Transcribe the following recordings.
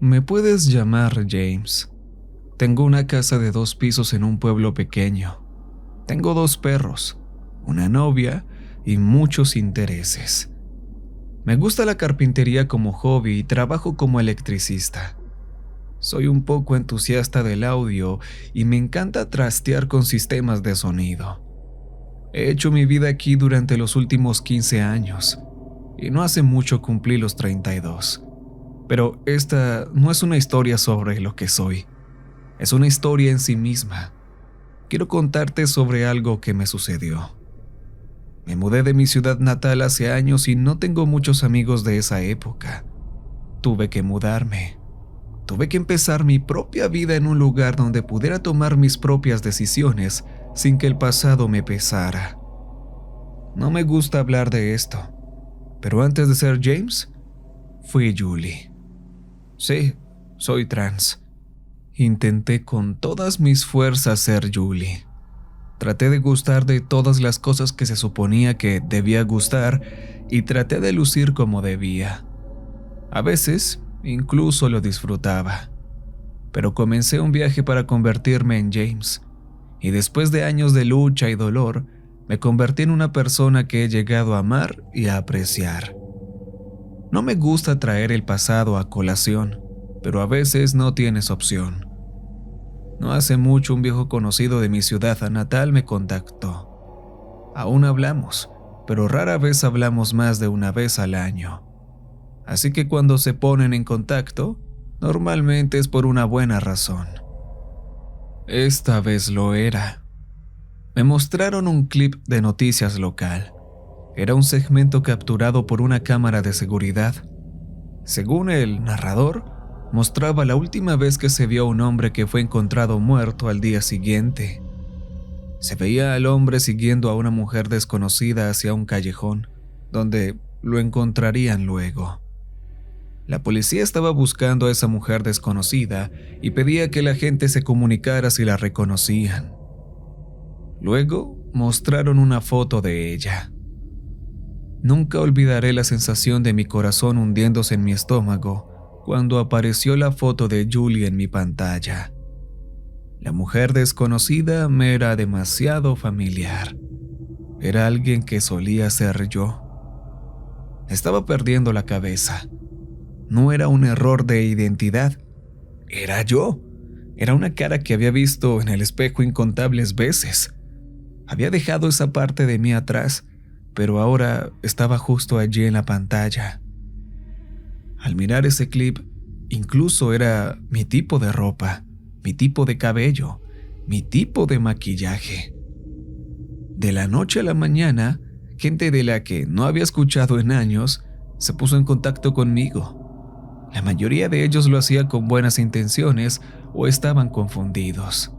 Me puedes llamar James. Tengo una casa de 2 pisos en un pueblo pequeño. Tengo 2 perros, una novia y muchos intereses. Me gusta la carpintería como hobby y trabajo como electricista. Soy un poco entusiasta del audio y me encanta trastear con sistemas de sonido. He hecho mi vida aquí durante los últimos 15 años y no hace mucho cumplí los 32. Pero esta no es una historia sobre lo que soy, es una historia en sí misma. Quiero contarte sobre algo que me sucedió. Me mudé de mi ciudad natal hace años y no tengo muchos amigos de esa época. Tuve que mudarme. Tuve que empezar mi propia vida en un lugar donde pudiera tomar mis propias decisiones sin que el pasado me pesara. No me gusta hablar de esto, pero antes de ser James, fui Julie. Sí, soy trans. Intenté con todas mis fuerzas ser Julie. Traté de gustar de todas las cosas que se suponía que debía gustar y traté de lucir como debía. A veces, incluso lo disfrutaba. Pero comencé un viaje para convertirme en James, y después de años de lucha y dolor, me convertí en una persona que he llegado a amar y a apreciar. No me gusta traer el pasado a colación, pero a veces no tienes opción. No hace mucho un viejo conocido de mi ciudad natal me contactó. Aún hablamos, pero rara vez hablamos más de una vez al año. Así que cuando se ponen en contacto, normalmente es por una buena razón. Esta vez lo era. Me mostraron un clip de noticias local. Era un segmento capturado por una cámara de seguridad. Según el narrador, mostraba la última vez que se vio a un hombre que fue encontrado muerto al día siguiente. Se veía al hombre siguiendo a una mujer desconocida hacia un callejón, donde lo encontrarían luego. La policía estaba buscando a esa mujer desconocida y pedía que la gente se comunicara si la reconocían. Luego mostraron una foto de ella. Nunca olvidaré la sensación de mi corazón hundiéndose en mi estómago cuando apareció la foto de Julie en mi pantalla. La mujer desconocida me era demasiado familiar. Era alguien que solía ser yo. Estaba perdiendo la cabeza. No era un error de identidad. Era yo. Era una cara que había visto en el espejo incontables veces. Había dejado esa parte de mí atrás, pero ahora estaba justo allí en la pantalla. Al mirar ese clip, incluso era mi tipo de ropa, mi tipo de cabello, mi tipo de maquillaje. De la noche a la mañana, gente de la que no había escuchado en años se puso en contacto conmigo. La mayoría de ellos lo hacía con buenas intenciones o estaban confundidos.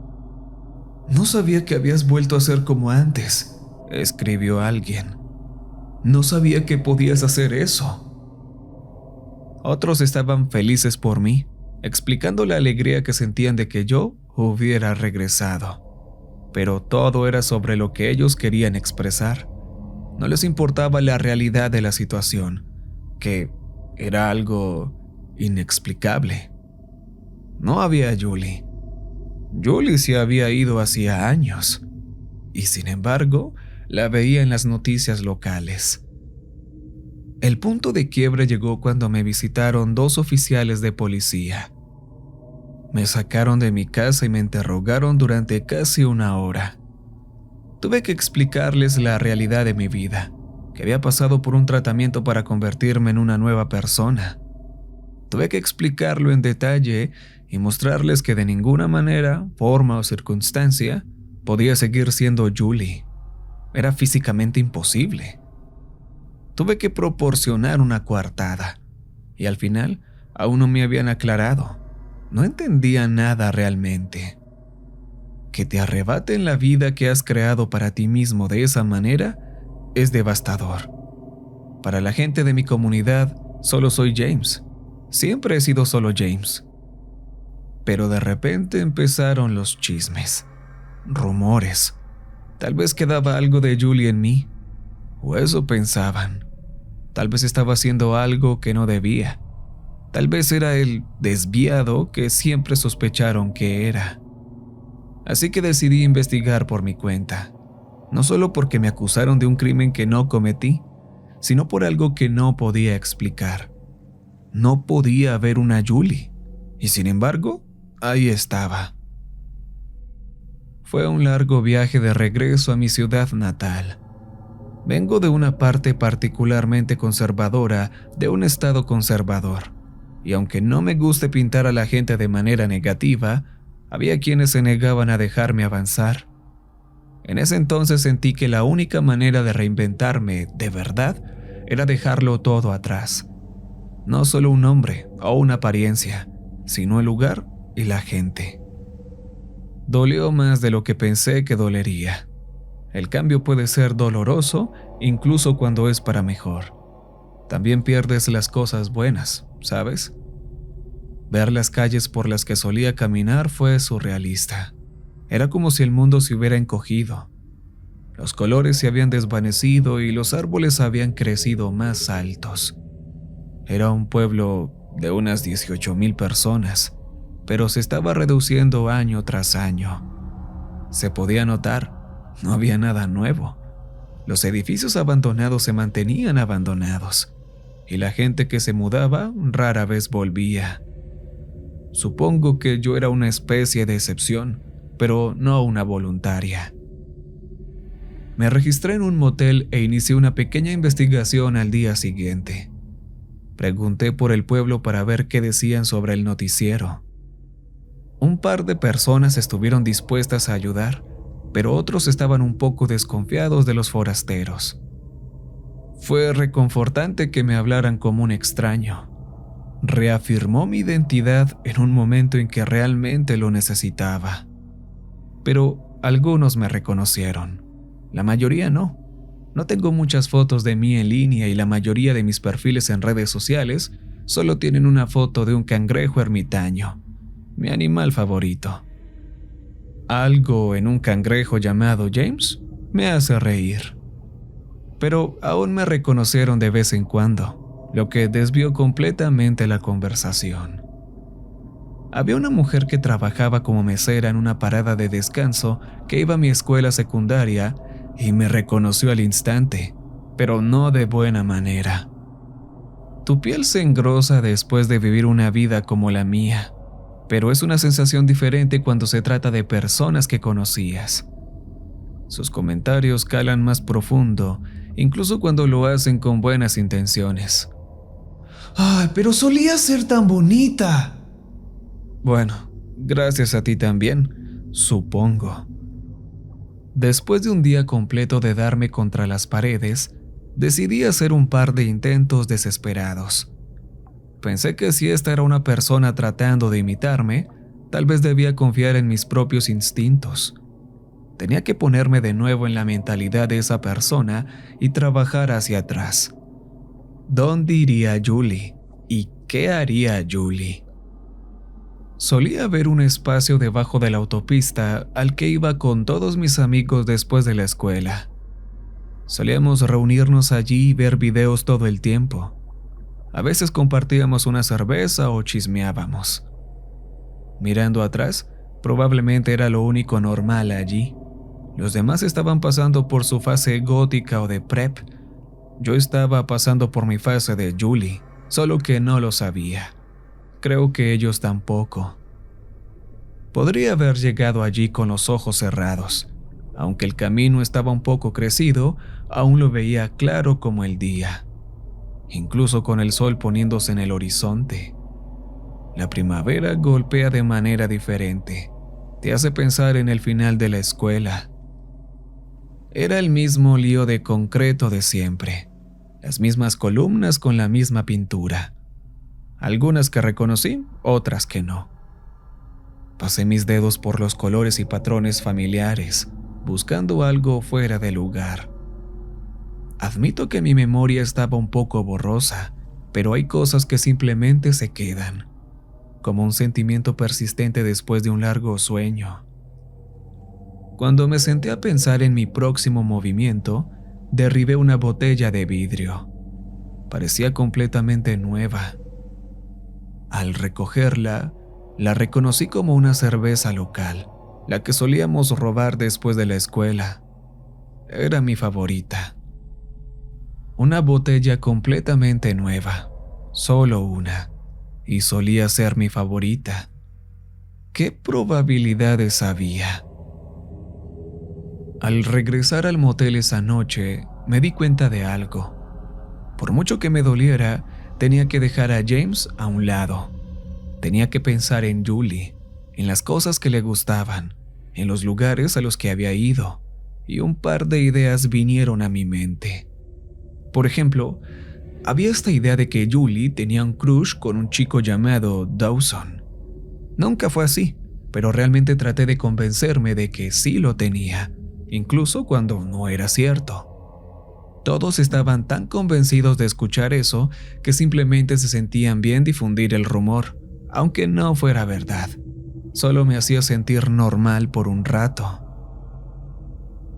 «No sabía que habías vuelto a ser como antes», escribió alguien. «No sabía que podías hacer eso». Otros estaban felices por mí, explicando la alegría que sentían de que yo hubiera regresado. Pero todo era sobre lo que ellos querían expresar. No les importaba la realidad de la situación, que era algo inexplicable. No había Julie. Julie se había ido hacía años, y sin embargo, la veía en las noticias locales. El punto de quiebre llegó cuando me visitaron 2 oficiales de policía. Me sacaron de mi casa y me interrogaron durante casi 1 hora. Tuve que explicarles la realidad de mi vida, que había pasado por un tratamiento para convertirme en una nueva persona. Tuve que explicarlo en detalle y mostrarles que de ninguna manera, forma o circunstancia podía seguir siendo Julie. Era físicamente imposible. Tuve que proporcionar una coartada, y al final aún no me habían aclarado. No entendía nada realmente. Que te arrebaten la vida que has creado para ti mismo de esa manera es devastador. Para la gente de mi comunidad, solo soy James. Siempre he sido solo James. Pero de repente empezaron los chismes, rumores. Tal vez quedaba algo de Julie en mí, o eso pensaban. Tal vez estaba haciendo algo que no debía. Tal vez era el desviado que siempre sospecharon que era. Así que decidí investigar por mi cuenta, no solo porque me acusaron de un crimen que no cometí, sino por algo que no podía explicar. No podía haber una Julie, y sin embargo, ahí estaba. Fue un largo viaje de regreso a mi ciudad natal. Vengo de una parte particularmente conservadora de un estado conservador, y aunque no me guste pintar a la gente de manera negativa, había quienes se negaban a dejarme avanzar. En ese entonces sentí que la única manera de reinventarme de verdad era dejarlo todo atrás. No solo un nombre o una apariencia, sino el lugar y la gente. Dolió más de lo que pensé que dolería. El cambio puede ser doloroso incluso cuando es para mejor. También pierdes las cosas buenas, ¿sabes? Ver las calles por las que solía caminar fue surrealista. Era como si el mundo se hubiera encogido. Los colores se habían desvanecido y los árboles habían crecido más altos. Era un pueblo de unas 18,000 personas, pero se estaba reduciendo año tras año. Se podía notar, no había nada nuevo. Los edificios abandonados se mantenían abandonados, y la gente que se mudaba rara vez volvía. Supongo que yo era una especie de excepción, pero no una voluntaria. Me registré en un motel e inicié una pequeña investigación al día siguiente. Pregunté por el pueblo para ver qué decían sobre el noticiero. Un par de personas estuvieron dispuestas a ayudar, pero otros estaban un poco desconfiados de los forasteros. Fue reconfortante que me hablaran como un extraño. Reafirmó mi identidad en un momento en que realmente lo necesitaba. Pero algunos me reconocieron. La mayoría no. No tengo muchas fotos de mí en línea y la mayoría de mis perfiles en redes sociales solo tienen una foto de un cangrejo ermitaño, mi animal favorito. Algo en un cangrejo llamado James me hace reír. Pero aún me reconocieron de vez en cuando, lo que desvió completamente la conversación. Había una mujer que trabajaba como mesera en una parada de descanso que iba a mi escuela secundaria y me reconoció al instante, pero no de buena manera. Tu piel se engrosa después de vivir una vida como la mía, pero es una sensación diferente cuando se trata de personas que conocías. Sus comentarios calan más profundo, incluso cuando lo hacen con buenas intenciones. ¡Ay, pero solía ser tan bonita! Bueno, gracias a ti también, supongo. Después de un día completo de darme contra las paredes, decidí hacer un par de intentos desesperados. Pensé que si esta era una persona tratando de imitarme, tal vez debía confiar en mis propios instintos. Tenía que ponerme de nuevo en la mentalidad de esa persona y trabajar hacia atrás. ¿Dónde iría Julie? ¿Y qué haría Julie? Solía haber un espacio debajo de la autopista al que iba con todos mis amigos después de la escuela. Solíamos reunirnos allí y ver videos todo el tiempo. A veces compartíamos una cerveza o chismeábamos. Mirando atrás, probablemente era lo único normal allí. Los demás estaban pasando por su fase gótica o de prep. Yo estaba pasando por mi fase de Julie, solo que no lo sabía. Creo que ellos tampoco. Podría haber llegado allí con los ojos cerrados. Aunque el camino estaba un poco crecido, aún lo veía claro como el día. Incluso con el sol poniéndose en el horizonte. La primavera golpea de manera diferente. Te hace pensar en el final de la escuela. Era el mismo lío de concreto de siempre. Las mismas columnas con la misma pintura. Algunas que reconocí, otras que no. Pasé mis dedos por los colores y patrones familiares, buscando algo fuera de lugar. Admito que mi memoria estaba un poco borrosa, pero hay cosas que simplemente se quedan, como un sentimiento persistente después de un largo sueño. Cuando me senté a pensar en mi próximo movimiento, derribé una botella de vidrio. Parecía completamente nueva. Al recogerla, la reconocí como una cerveza local, la que solíamos robar después de la escuela. Era mi favorita. Una botella completamente nueva, solo una, y solía ser mi favorita. ¿Qué probabilidades había? Al regresar al motel esa noche, me di cuenta de algo. Por mucho que me doliera, tenía que dejar a James a un lado. Tenía que pensar en Julie, en las cosas que le gustaban, en los lugares a los que había ido, y un par de ideas vinieron a mi mente. Por ejemplo, había esta idea de que Julie tenía un crush con un chico llamado Dawson. Nunca fue así, pero realmente traté de convencerme de que sí lo tenía, incluso cuando no era cierto. Todos estaban tan convencidos de escuchar eso que simplemente se sentían bien difundir el rumor, aunque no fuera verdad. Solo me hacía sentir normal por un rato.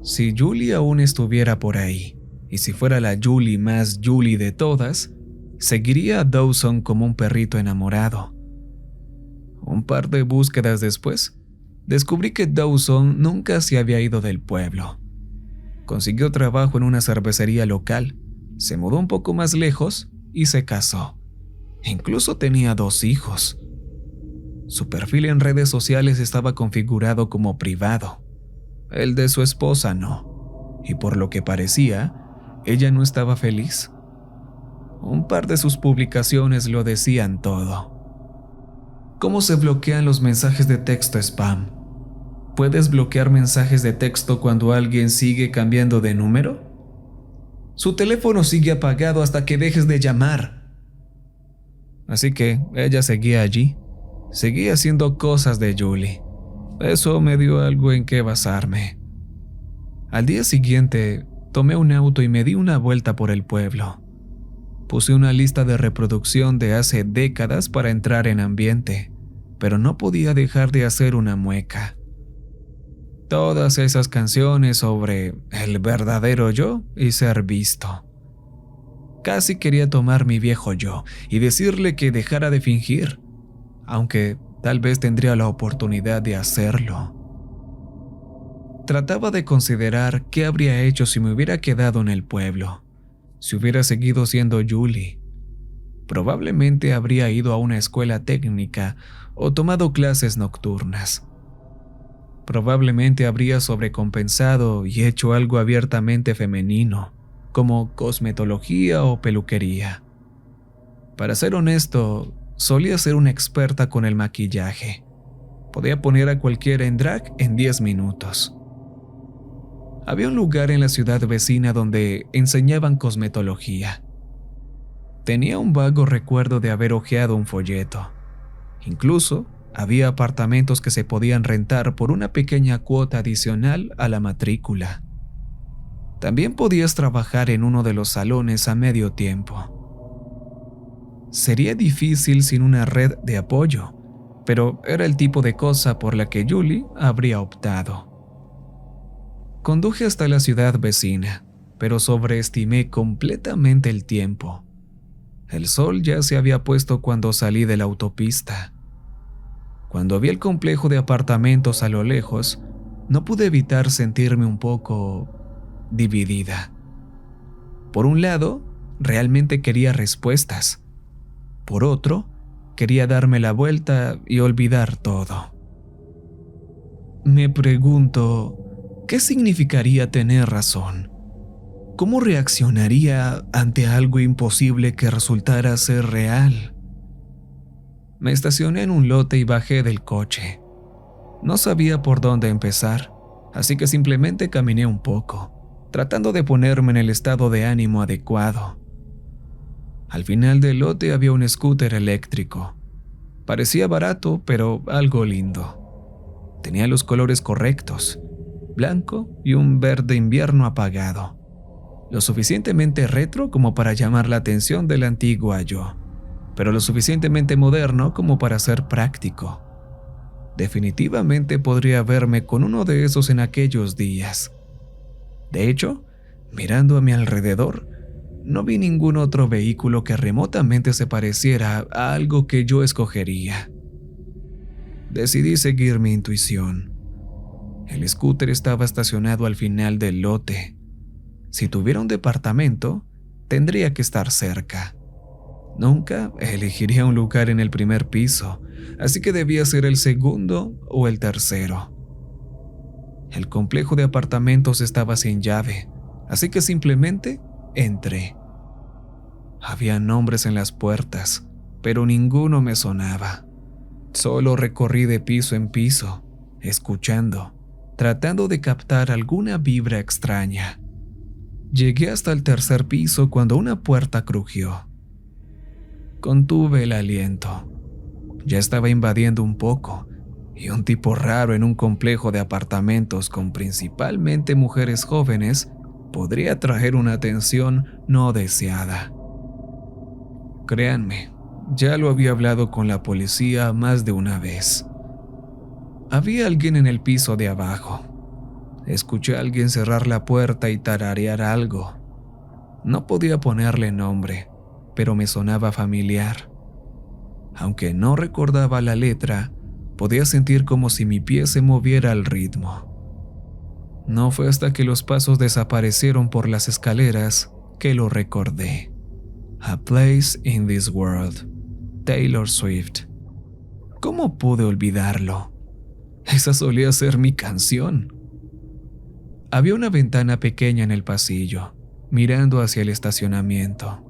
Si Julie aún estuviera por ahí, y si fuera la Julie más Julie de todas, seguiría a Dawson como un perrito enamorado. Un par de búsquedas después, descubrí que Dawson nunca se había ido del pueblo. Consiguió trabajo en una cervecería local, se mudó un poco más lejos y se casó. Incluso tenía 2 hijos. Su perfil en redes sociales estaba configurado como privado. El de su esposa no, y por lo que parecía, ella no estaba feliz. Un par de sus publicaciones lo decían todo. ¿Cómo se bloquean los mensajes de texto spam? ¿Puedes bloquear mensajes de texto cuando alguien sigue cambiando de número? Su teléfono sigue apagado hasta que dejes de llamar. Así que ella seguía allí, seguía haciendo cosas de Julie. Eso me dio algo en qué basarme. Al día siguiente, tomé un auto y me di una vuelta por el pueblo. Puse una lista de reproducción de hace décadas para entrar en ambiente, pero no podía dejar de hacer una mueca. Todas esas canciones sobre el verdadero yo y ser visto. Casi quería tomar mi viejo yo y decirle que dejara de fingir, aunque tal vez tendría la oportunidad de hacerlo. Trataba de considerar qué habría hecho si me hubiera quedado en el pueblo, si hubiera seguido siendo Julie. Probablemente habría ido a una escuela técnica o tomado clases nocturnas. Probablemente habría sobrecompensado y hecho algo abiertamente femenino, como cosmetología o peluquería. Para ser honesto, solía ser una experta con el maquillaje. Podía poner a cualquiera en drag en 10 minutos. Había un lugar en la ciudad vecina donde enseñaban cosmetología. Tenía un vago recuerdo de haber hojeado un folleto. Incluso, había apartamentos que se podían rentar por una pequeña cuota adicional a la matrícula. También podías trabajar en uno de los salones a medio tiempo. Sería difícil sin una red de apoyo, pero era el tipo de cosa por la que Julie habría optado. Conduje hasta la ciudad vecina, pero sobreestimé completamente el tiempo. El sol ya se había puesto cuando salí de la autopista. Cuando vi el complejo de apartamentos a lo lejos, no pude evitar sentirme un poco dividida. Por un lado, realmente quería respuestas. Por otro, quería darme la vuelta y olvidar todo. Me pregunto, ¿qué significaría tener razón? ¿Cómo reaccionaría ante algo imposible que resultara ser real? Me estacioné en un lote y bajé del coche. No sabía por dónde empezar, así que simplemente caminé un poco, tratando de ponerme en el estado de ánimo adecuado. Al final del lote había un scooter eléctrico. Parecía barato, pero algo lindo. Tenía los colores correctos, blanco y un verde invierno apagado. Lo suficientemente retro como para llamar la atención de la antigua yo, pero lo suficientemente moderno como para ser práctico. Definitivamente podría verme con uno de esos en aquellos días. De hecho, mirando a mi alrededor, No vi ningún otro vehículo que remotamente se pareciera a algo que yo escogería. Decidí seguir mi intuición. El scooter estaba estacionado al final del lote. Si tuviera un departamento, tendría que estar cerca. Nunca elegiría un lugar en el primer piso, así que debía ser el segundo o el tercero. El complejo de apartamentos estaba sin llave, así que simplemente entré. Había nombres en las puertas, pero ninguno me sonaba. Solo recorrí de piso en piso, escuchando, tratando de captar alguna vibra extraña. Llegué hasta el tercer piso cuando una puerta crujió. Contuve el aliento. Ya estaba invadiendo un poco, y un tipo raro en un complejo de apartamentos con principalmente mujeres jóvenes podría atraer una atención no deseada. Créanme, ya lo había hablado con la policía más de una vez. Había alguien en el piso de abajo. Escuché a alguien cerrar la puerta y tararear algo. No podía ponerle nombre, pero me sonaba familiar. Aunque no recordaba la letra, podía sentir como si mi pie se moviera al ritmo. No fue hasta que los pasos desaparecieron por las escaleras que lo recordé. A Place in This World, Taylor Swift. ¿Cómo pude olvidarlo? Esa solía ser mi canción. Había una ventana pequeña en el pasillo, mirando hacia el estacionamiento.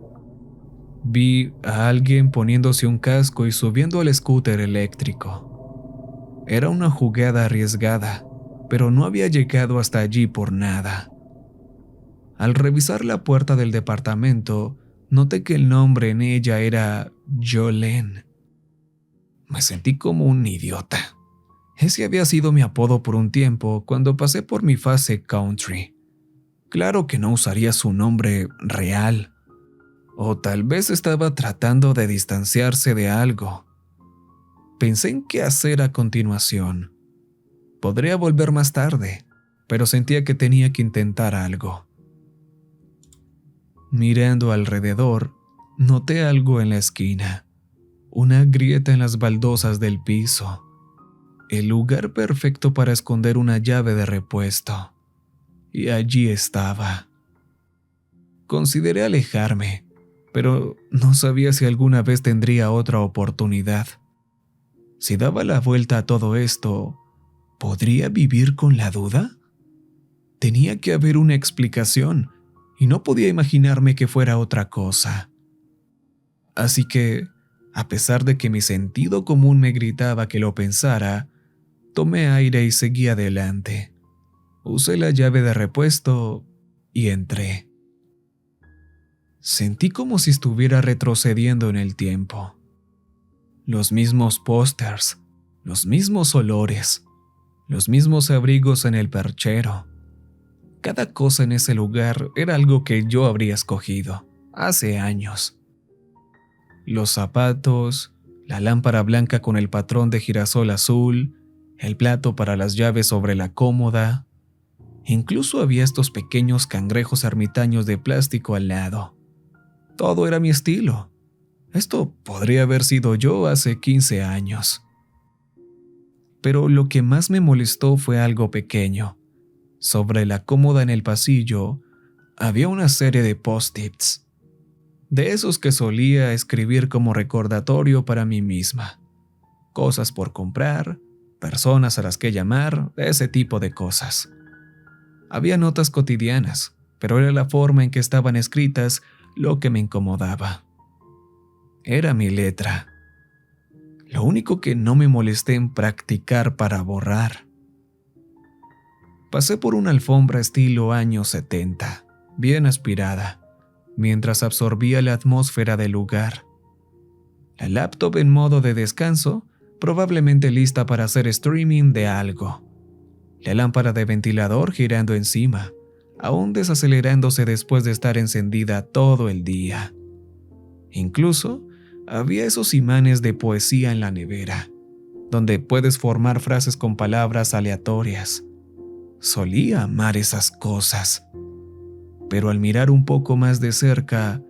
Vi a alguien poniéndose un casco y subiendo al scooter eléctrico. Era una jugada arriesgada, pero no había llegado hasta allí por nada. Al revisar la puerta del departamento, noté que el nombre en ella era Jolene. Me sentí como un idiota. Ese había sido mi apodo por un tiempo cuando pasé por mi fase country. Claro que no usaría su nombre real. O tal vez estaba tratando de distanciarse de algo. Pensé en qué hacer a continuación. Podría volver más tarde, pero sentía que tenía que intentar algo. Mirando alrededor, noté algo en la esquina. Una grieta en las baldosas del piso. El lugar perfecto para esconder una llave de repuesto. Y allí estaba. Consideré alejarme, pero no sabía si alguna vez tendría otra oportunidad. Si daba la vuelta a todo esto, ¿podría vivir con la duda? Tenía que haber una explicación, y no podía imaginarme que fuera otra cosa. Así que, a pesar de que mi sentido común me gritaba que lo pensara, tomé aire y seguí adelante. Usé la llave de repuesto y entré. Sentí como si estuviera retrocediendo en el tiempo. Los mismos pósters, los mismos olores, los mismos abrigos en el perchero. Cada cosa en ese lugar era algo que yo habría escogido hace años. Los zapatos, la lámpara blanca con el patrón de girasol azul, el plato para las llaves sobre la cómoda. Incluso había estos pequeños cangrejos ermitaños de plástico al lado. Todo era mi estilo. Esto podría haber sido yo hace 15 años. Pero lo que más me molestó fue algo pequeño. Sobre la cómoda en el pasillo había una serie de post-its. De esos que solía escribir como recordatorio para mí misma. Cosas por comprar, personas a las que llamar, ese tipo de cosas. Había notas cotidianas, pero era la forma en que estaban escritas lo que me incomodaba. Era mi letra. Lo único que no me molesté en practicar para borrar. Pasé por una alfombra estilo años 70, bien aspirada, mientras absorbía la atmósfera del lugar. La laptop en modo de descanso, probablemente lista para hacer streaming de algo. La lámpara de ventilador girando encima, aún desacelerándose después de estar encendida todo el día. Incluso, había esos imanes de poesía en la nevera, donde puedes formar frases con palabras aleatorias. Solía amar esas cosas. pero al mirar un poco más de cerca,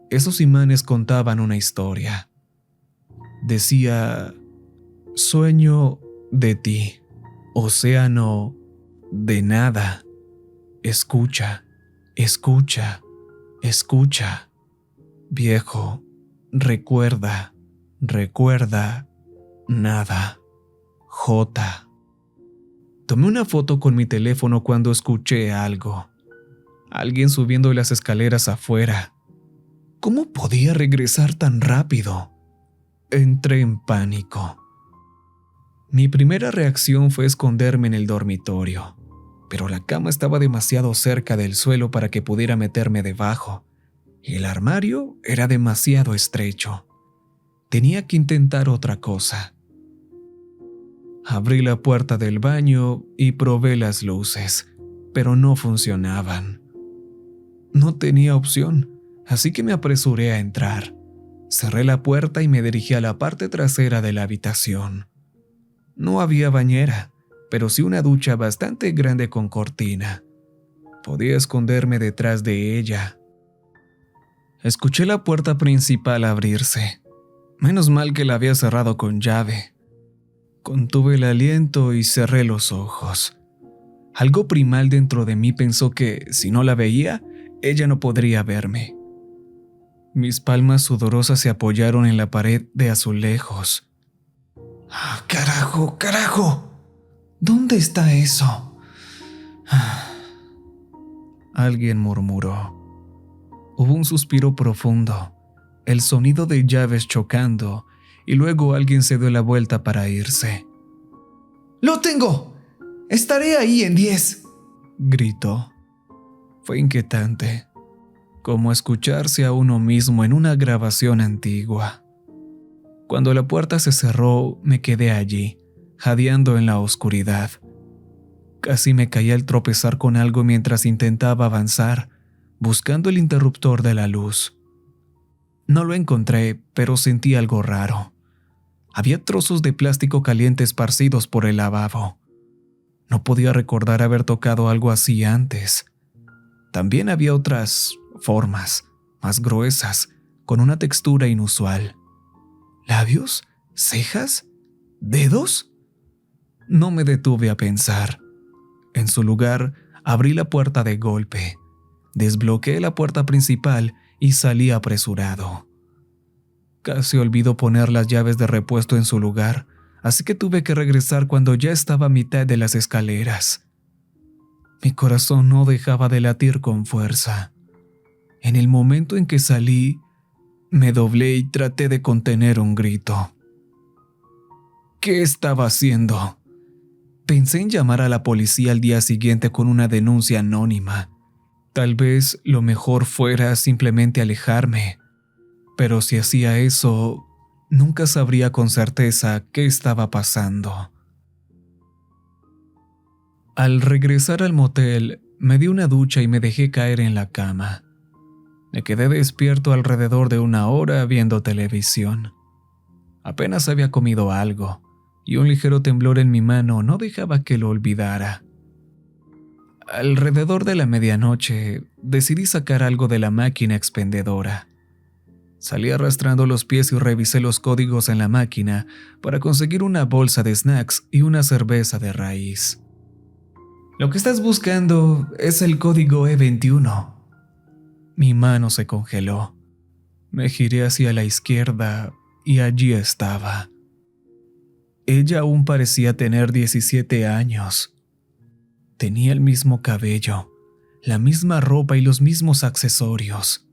esos imanes contaban una historia. Decía: sueño de ti, océano de nada, escucha, escucha, escucha, viejo, recuerda, recuerda, nada, J. Tomé una foto con mi teléfono cuando escuché algo. Alguien subiendo las escaleras afuera. ¿Cómo podía regresar tan rápido? Entré en pánico. Mi primera reacción fue esconderme en el dormitorio, pero la cama estaba demasiado cerca del suelo para que pudiera meterme debajo, y el armario era demasiado estrecho. Tenía que intentar otra cosa. Abrí la puerta del baño y probé las luces, pero no funcionaban. No tenía opción, así que me apresuré a entrar. Cerré la puerta y me dirigí a la parte trasera de la habitación. No había bañera, pero sí una ducha bastante grande con cortina. Podía esconderme detrás de ella. Escuché la puerta principal abrirse. Menos mal que la había cerrado con llave. Contuve el aliento y cerré los ojos. Algo primal dentro de mí pensó que, si no la veía, ella no podría verme. Mis palmas sudorosas se apoyaron en la pared de azulejos. ¡Ah, carajo, carajo! ¿Dónde está eso? Alguien murmuró. Hubo un suspiro profundo, el sonido de llaves chocando, y luego alguien se dio la vuelta para irse. ¡Lo tengo! ¡Estaré ahí en 10! Gritó. Fue inquietante, como escucharse a uno mismo en una grabación antigua. Cuando la puerta se cerró, me quedé allí, jadeando en la oscuridad. Casi me caí al tropezar con algo mientras intentaba avanzar, buscando el interruptor de la luz. No lo encontré, pero sentí algo raro. Había trozos de plástico caliente esparcidos por el lavabo. No podía recordar haber tocado algo así antes. También había otras formas, más gruesas, con una textura inusual. ¿Labios? ¿Cejas? ¿Dedos? No me detuve a pensar. En su lugar, abrí la puerta de golpe, desbloqueé la puerta principal y salí apresurado. Casi olvidó poner las llaves de repuesto en su lugar, así que tuve que regresar cuando ya estaba a mitad de las escaleras. Mi corazón no dejaba de latir con fuerza. En el momento en que salí, me doblé y traté de contener un grito. ¿Qué estaba haciendo? Pensé en llamar a la policía al día siguiente con una denuncia anónima. Tal vez lo mejor fuera simplemente alejarme, pero si hacía eso, nunca sabría con certeza qué estaba pasando. Al regresar al motel, me di una ducha y me dejé caer en la cama. Me quedé despierto alrededor de 1 hora viendo televisión. Apenas había comido algo, y un ligero temblor en mi mano no dejaba que lo olvidara. Alrededor de la medianoche, decidí sacar algo de la máquina expendedora. Salí arrastrando los pies y revisé los códigos en la máquina para conseguir una bolsa de snacks y una cerveza de raíz. Lo que estás buscando es el código E21. Mi mano se congeló. Me giré hacia la izquierda y allí estaba. Ella aún parecía tener 17 años. Tenía el mismo cabello, la misma ropa y los mismos accesorios.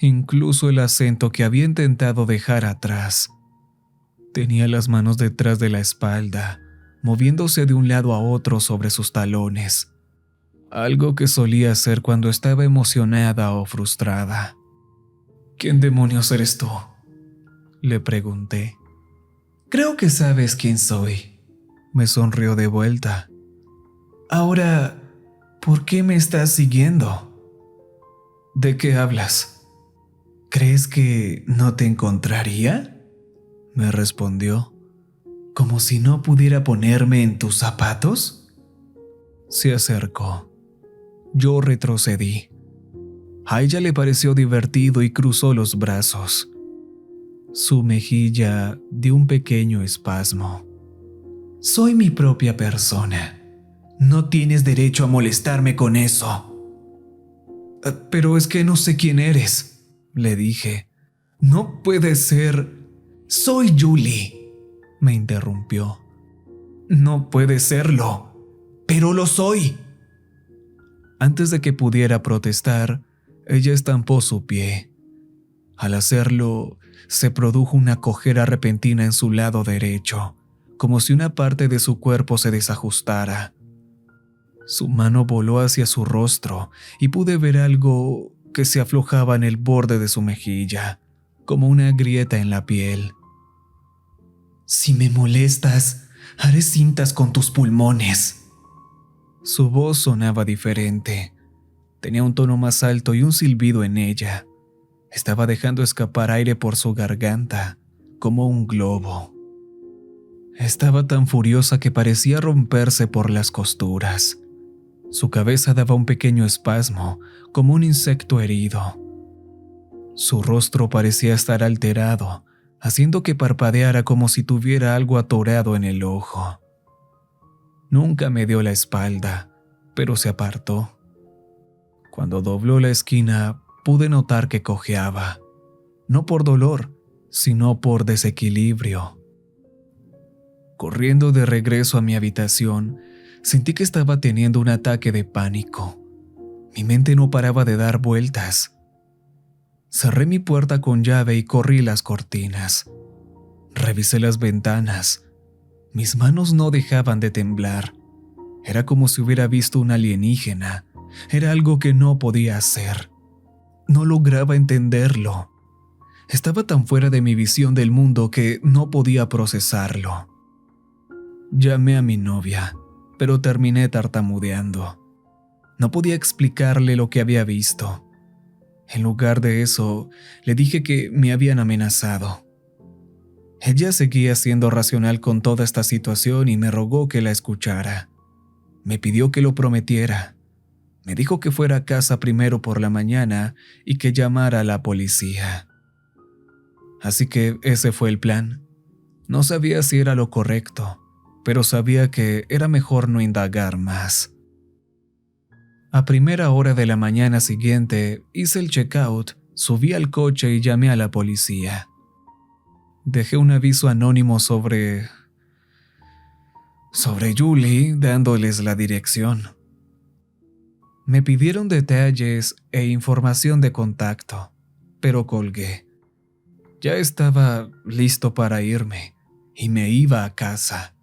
Incluso el acento que había intentado dejar atrás. Tenía las manos detrás de la espalda, moviéndose de un lado a otro sobre sus talones. Algo que solía hacer cuando estaba emocionada o frustrada. ¿Quién demonios eres tú? Le pregunté. Creo que sabes quién soy. Me sonrió de vuelta. Ahora, ¿por qué me estás siguiendo? ¿De qué hablas? ¿Crees que no te encontraría? Me respondió. ¿Como si no pudiera ponerme en tus zapatos? Se acercó. Yo retrocedí. A ella le pareció divertido y cruzó los brazos. Su mejilla dio un pequeño espasmo. Soy mi propia persona. No tienes derecho a molestarme con eso. Pero es que no sé quién eres, le dije. No puede ser. Soy Julie, me interrumpió. No puede serlo, pero lo soy. Antes de que pudiera protestar, ella estampó su pie. Al hacerlo, se produjo una cojera repentina en su lado derecho, como si una parte de su cuerpo se desajustara. Su mano voló hacia su rostro y pude ver algo que se aflojaba en el borde de su mejilla, como una grieta en la piel. Si me molestas, haré cintas con tus pulmones. Su voz sonaba diferente. Tenía un tono más alto y un silbido en ella. Estaba dejando escapar aire por su garganta, como un globo. Estaba tan furiosa que parecía romperse por las costuras. Su cabeza daba un pequeño espasmo, como un insecto herido. Su rostro parecía estar alterado, haciendo que parpadeara como si tuviera algo atorado en el ojo. Nunca me dio la espalda, pero se apartó. Cuando dobló la esquina, pude notar que cojeaba, no por dolor, sino por desequilibrio. Corriendo de regreso a mi habitación, sentí que estaba teniendo un ataque de pánico. Mi mente no paraba de dar vueltas. Cerré mi puerta con llave y corrí las cortinas. Revisé las ventanas. Mis manos no dejaban de temblar. Era como si hubiera visto un alienígena. Era algo que no podía hacer. No lograba entenderlo. Estaba tan fuera de mi visión del mundo que no podía procesarlo. Llamé a mi novia, pero terminé tartamudeando. No podía explicarle lo que había visto. En lugar de eso, le dije que me habían amenazado. Ella seguía siendo racional con toda esta situación y me rogó que la escuchara. Me pidió que lo prometiera. Me dijo que fuera a casa primero por la mañana y que llamara a la policía. Así que ese fue el plan. No sabía si era lo correcto, pero sabía que era mejor no indagar más. A primera hora de la mañana siguiente hice el checkout, subí al coche y llamé a la policía. Dejé un aviso anónimo sobre Julie, dándoles la dirección. Me pidieron detalles e información de contacto, pero colgué. Ya estaba listo para irme y me iba a casa.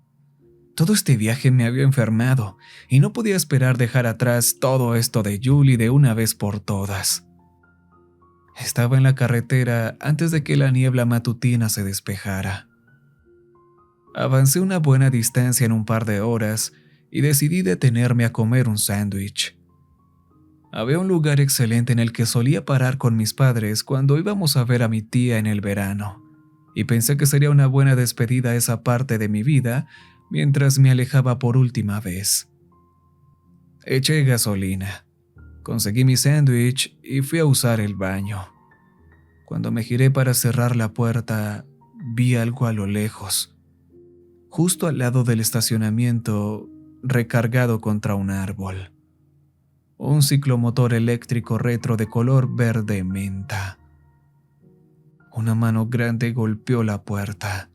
Todo este viaje me había enfermado y no podía esperar dejar atrás todo esto de Julie de una vez por todas. Estaba en la carretera antes de que la niebla matutina se despejara. Avancé una buena distancia en un par de horas y decidí detenerme a comer un sándwich. Había un lugar excelente en el que solía parar con mis padres cuando íbamos a ver a mi tía en el verano, y pensé que sería una buena despedida a esa parte de mi vida mientras me alejaba por última vez. Eché gasolina, conseguí mi sándwich y fui a usar el baño. Cuando me giré para cerrar la puerta, vi algo a lo lejos, justo al lado del estacionamiento, recargado contra un árbol. Un ciclomotor eléctrico retro de color verde menta. Una mano grande golpeó la puerta,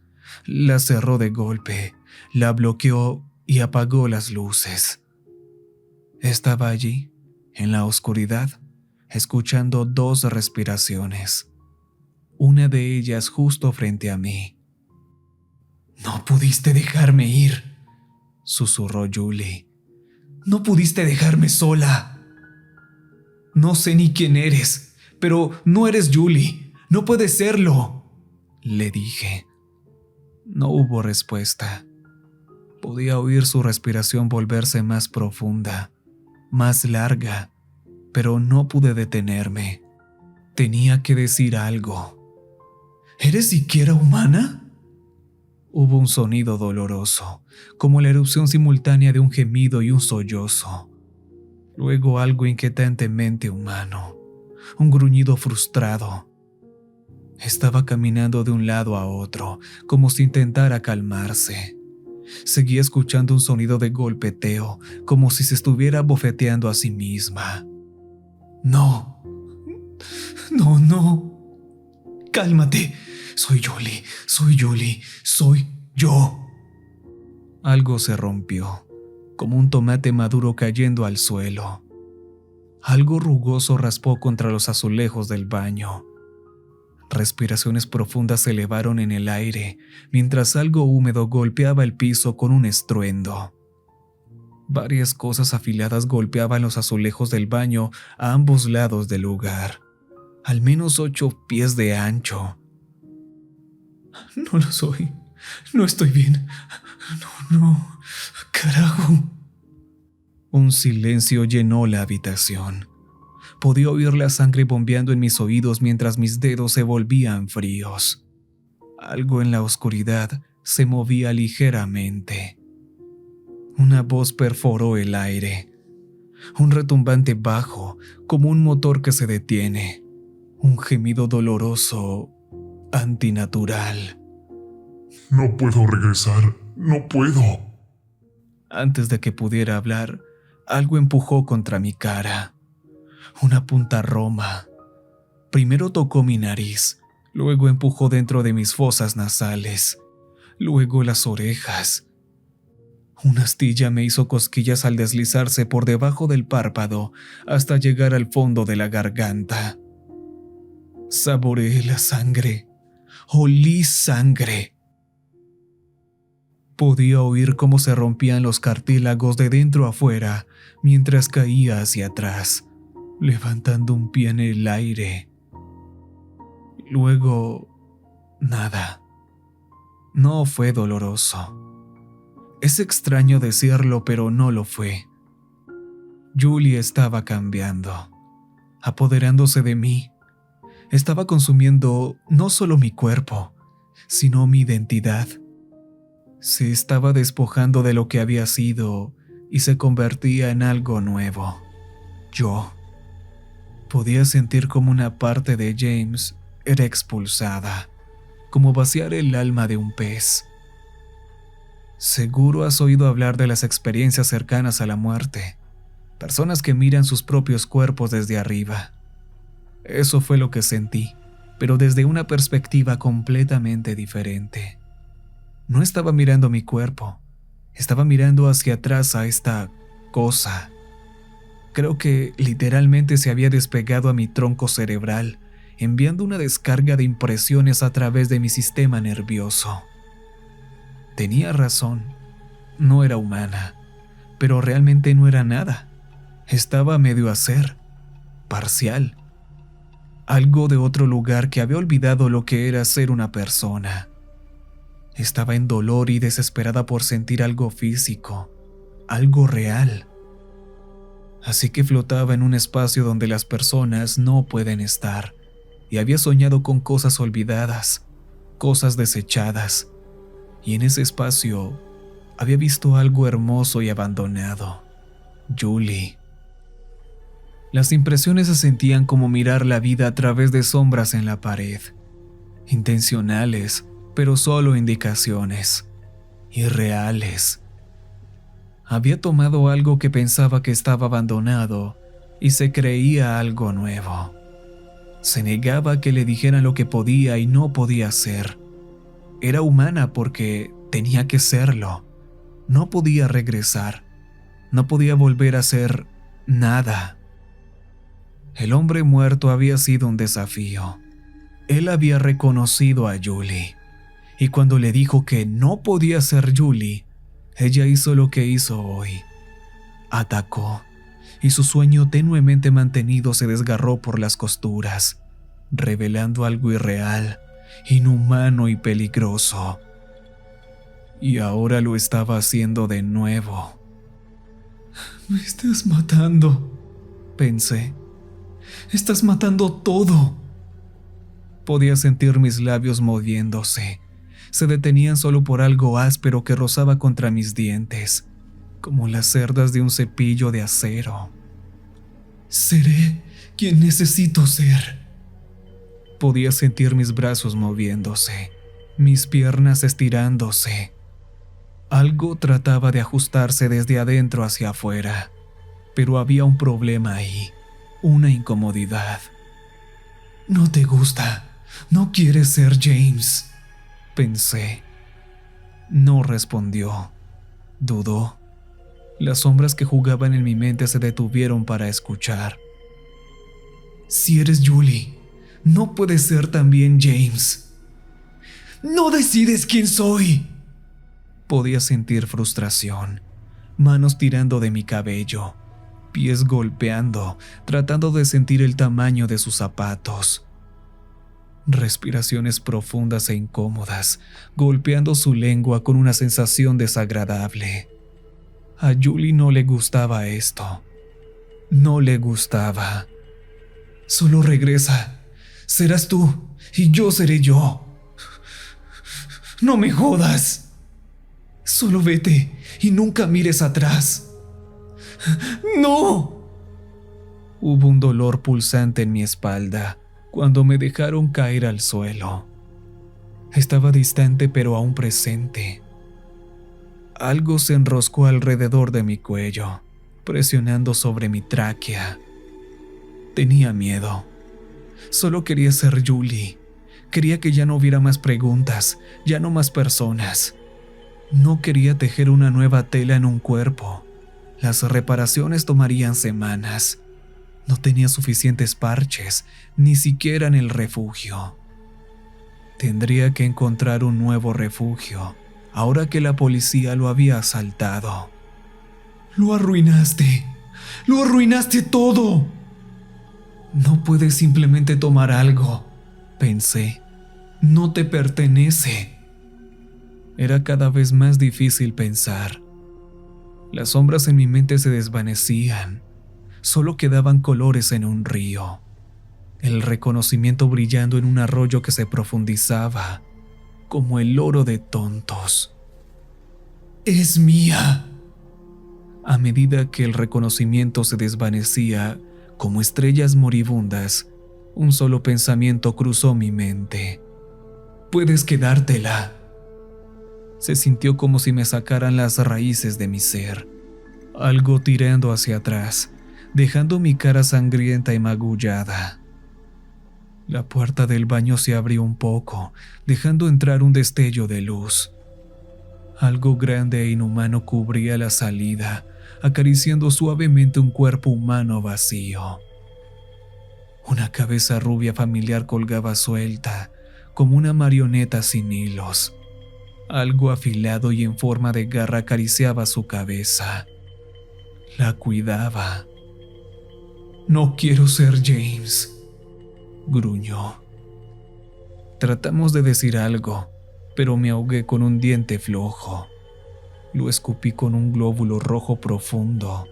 la cerró de golpe, la bloqueó y apagó las luces. Estaba allí, en la oscuridad, escuchando 2 respiraciones, una de ellas justo frente a mí. «No pudiste dejarme ir», susurró Julie. «No pudiste dejarme sola. No sé ni quién eres, pero no eres Julie. No puedes serlo», le dije. No hubo respuesta. Podía oír su respiración volverse más profunda, más larga, pero no pude detenerme. Tenía que decir algo. «¿Eres siquiera humana?». Hubo un sonido doloroso, como la erupción simultánea de un gemido y un sollozo. Luego algo inquietantemente humano, un gruñido frustrado. Estaba caminando de un lado a otro, como si intentara calmarse. Seguía escuchando un sonido de golpeteo, como si se estuviera bofeteando a sí misma. No, no, no. Cálmate. Soy Julie, soy yo. Algo se rompió, como un tomate maduro cayendo al suelo. Algo rugoso raspó contra los azulejos del baño. Respiraciones profundas se elevaron en el aire, mientras algo húmedo golpeaba el piso con un estruendo. Varias cosas afiladas golpeaban los azulejos del baño a ambos lados del lugar, al menos 8 pies de ancho. No lo soy, no estoy bien, no, carajo. Un silencio llenó la habitación. Podía oír la sangre bombeando en mis oídos mientras mis dedos se volvían fríos. Algo en la oscuridad se movía ligeramente. Una voz perforó el aire. Un retumbante bajo, como un motor que se detiene. Un gemido doloroso, antinatural. No puedo regresar, no puedo. Antes de que pudiera hablar, algo empujó contra mi cara. Una punta roma. Primero tocó mi nariz, luego empujó dentro de mis fosas nasales, luego las orejas. Una astilla me hizo cosquillas al deslizarse por debajo del párpado hasta llegar al fondo de la garganta. Saboreé la sangre. Olí sangre. Podía oír cómo se rompían los cartílagos de dentro a fuera mientras caía hacia atrás, levantando un pie en el aire. Luego, nada. No fue doloroso. Es extraño decirlo, pero no lo fue. Julie estaba cambiando, apoderándose de mí. Estaba consumiendo no solo mi cuerpo, sino mi identidad. Se estaba despojando de lo que había sido y se convertía en algo nuevo. Yo podía sentir como una parte de James era expulsada, como vaciar el alma de un pez. Seguro has oído hablar de las experiencias cercanas a la muerte, personas que miran sus propios cuerpos desde arriba. Eso fue lo que sentí, pero desde una perspectiva completamente diferente. No estaba mirando mi cuerpo, estaba mirando hacia atrás a esta cosa. Creo que literalmente se había despegado a mi tronco cerebral, enviando una descarga de impresiones a través de mi sistema nervioso. Tenía razón, no era humana, pero realmente no era nada. Estaba medio a ser, parcial. Algo de otro lugar que había olvidado lo que era ser una persona. Estaba en dolor y desesperada por sentir algo físico, algo real. Así que flotaba en un espacio donde las personas no pueden estar, y había soñado con cosas olvidadas, cosas desechadas, y en ese espacio había visto algo hermoso y abandonado. Julie. Las impresiones se sentían como mirar la vida a través de sombras en la pared, intencionales, pero solo indicaciones, irreales. Había tomado algo que pensaba que estaba abandonado y se creía algo nuevo. Se negaba a que le dijeran lo que podía y no podía hacer. Era humana porque tenía que serlo. No podía regresar. No podía volver a ser nada. El hombre muerto había sido un desafío. Él había reconocido a Julie. Y cuando le dijo que no podía ser Julie, ella hizo lo que hizo hoy. Atacó, y su sueño tenuemente mantenido se desgarró por las costuras, revelando algo irreal, inhumano y peligroso. Y ahora lo estaba haciendo de nuevo. «Me estás matando», pensé. «Estás matando todo». Podía sentir mis labios moviéndose. Se detenían solo por algo áspero que rozaba contra mis dientes, como las cerdas de un cepillo de acero. «Seré quien necesito ser. Podía sentir mis brazos moviéndose, mis piernas estirándose. Algo trataba de ajustarse desde adentro hacia afuera, pero había un problema ahí, una incomodidad. No te gusta, no quieres ser James, pensé. No respondió, dudó. Las sombras que jugaban en mi mente se detuvieron para escuchar. Si eres Julie, no puedes ser también James. ¡No decides quién soy! Podía sentir frustración, manos tirando de mi cabello, pies golpeando, tratando de sentir el tamaño de sus zapatos. Respiraciones profundas e incómodas, golpeando su lengua con una sensación desagradable. A Julie no le gustaba esto. No le gustaba. Solo regresa. Serás tú y yo seré yo. No me jodas. Solo vete y nunca mires atrás. ¡No! Hubo un dolor pulsante en mi espalda cuando me dejaron caer al suelo. Estaba distante pero aún presente. Algo se enroscó alrededor de mi cuello, presionando sobre mi tráquea. Tenía miedo. Solo quería ser Julie. Quería que ya no hubiera más preguntas, ya no más personas. No quería tejer una nueva tela en un cuerpo. Las reparaciones tomarían semanas. No tenía suficientes parches, ni siquiera en el refugio. Tendría que encontrar un nuevo refugio, ahora que la policía lo había asaltado. ¡Lo arruinaste! ¡Lo arruinaste todo! No puedes simplemente tomar algo, pensé. No te pertenece. Era cada vez más difícil pensar. Las sombras en mi mente se desvanecían. Solo quedaban colores en un río. El reconocimiento brillando en un arroyo que se profundizaba, como el oro de tontos. ¡Es mía! A medida que el reconocimiento se desvanecía, como estrellas moribundas, un solo pensamiento cruzó mi mente. ¡Puedes quedártela! Se sintió como si me sacaran las raíces de mi ser. Algo tirando hacia atrás, dejando mi cara sangrienta y magullada. La puerta del baño se abrió un poco, dejando entrar un destello de luz. Algo grande e inhumano cubría la salida, acariciando suavemente un cuerpo humano vacío. Una cabeza rubia familiar colgaba suelta, como una marioneta sin hilos. Algo afilado y en forma de garra acariciaba su cabeza. La cuidaba. «No quiero ser James», gruñó. Tratamos de decir algo, pero me ahogué con un diente flojo. Lo escupí con un glóbulo rojo profundo.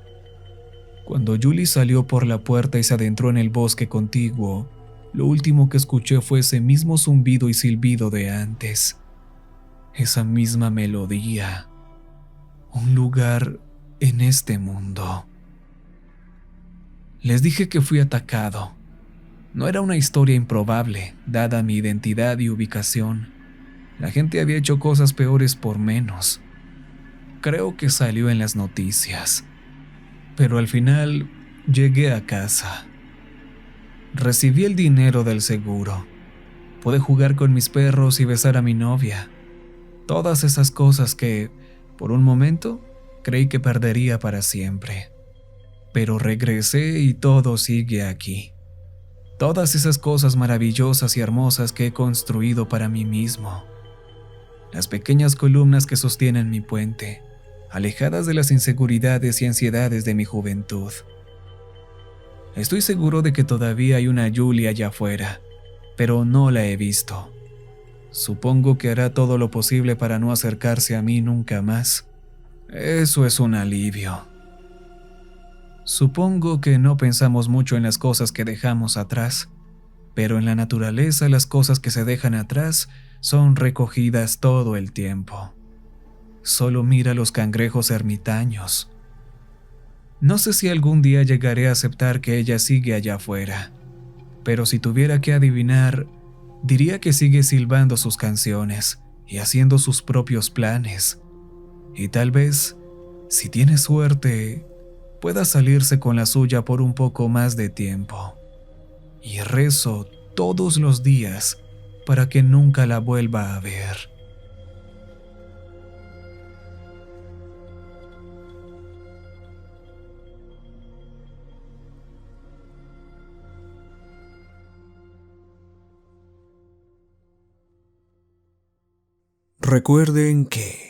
Cuando Julie salió por la puerta y se adentró en el bosque contiguo, lo último que escuché fue ese mismo zumbido y silbido de antes. Esa misma melodía. Un lugar en este mundo. Les dije que fui atacado. No era una historia improbable, dada mi identidad y ubicación. La gente había hecho cosas peores por menos. Creo que salió en las noticias. Pero al final llegué a casa. Recibí el dinero del seguro. Pude jugar con mis perros y besar a mi novia. Todas esas cosas que, por un momento, creí que perdería para siempre. Pero regresé y todo sigue aquí. Todas esas cosas maravillosas y hermosas que he construido para mí mismo. Las pequeñas columnas que sostienen mi puente, alejadas de las inseguridades y ansiedades de mi juventud. Estoy seguro de que todavía hay una Julie allá afuera, pero no la he visto. Supongo que hará todo lo posible para no acercarse a mí nunca más. Eso es un alivio. Supongo que no pensamos mucho en las cosas que dejamos atrás, pero en la naturaleza las cosas que se dejan atrás son recogidas todo el tiempo. Solo mira los cangrejos ermitaños. No sé si algún día llegaré a aceptar que ella sigue allá afuera, pero si tuviera que adivinar, diría que sigue silbando sus canciones y haciendo sus propios planes. Y tal vez, si tiene suerte, pueda salirse con la suya por un poco más de tiempo. Y rezo todos los días para que nunca la vuelva a ver. Recuerden que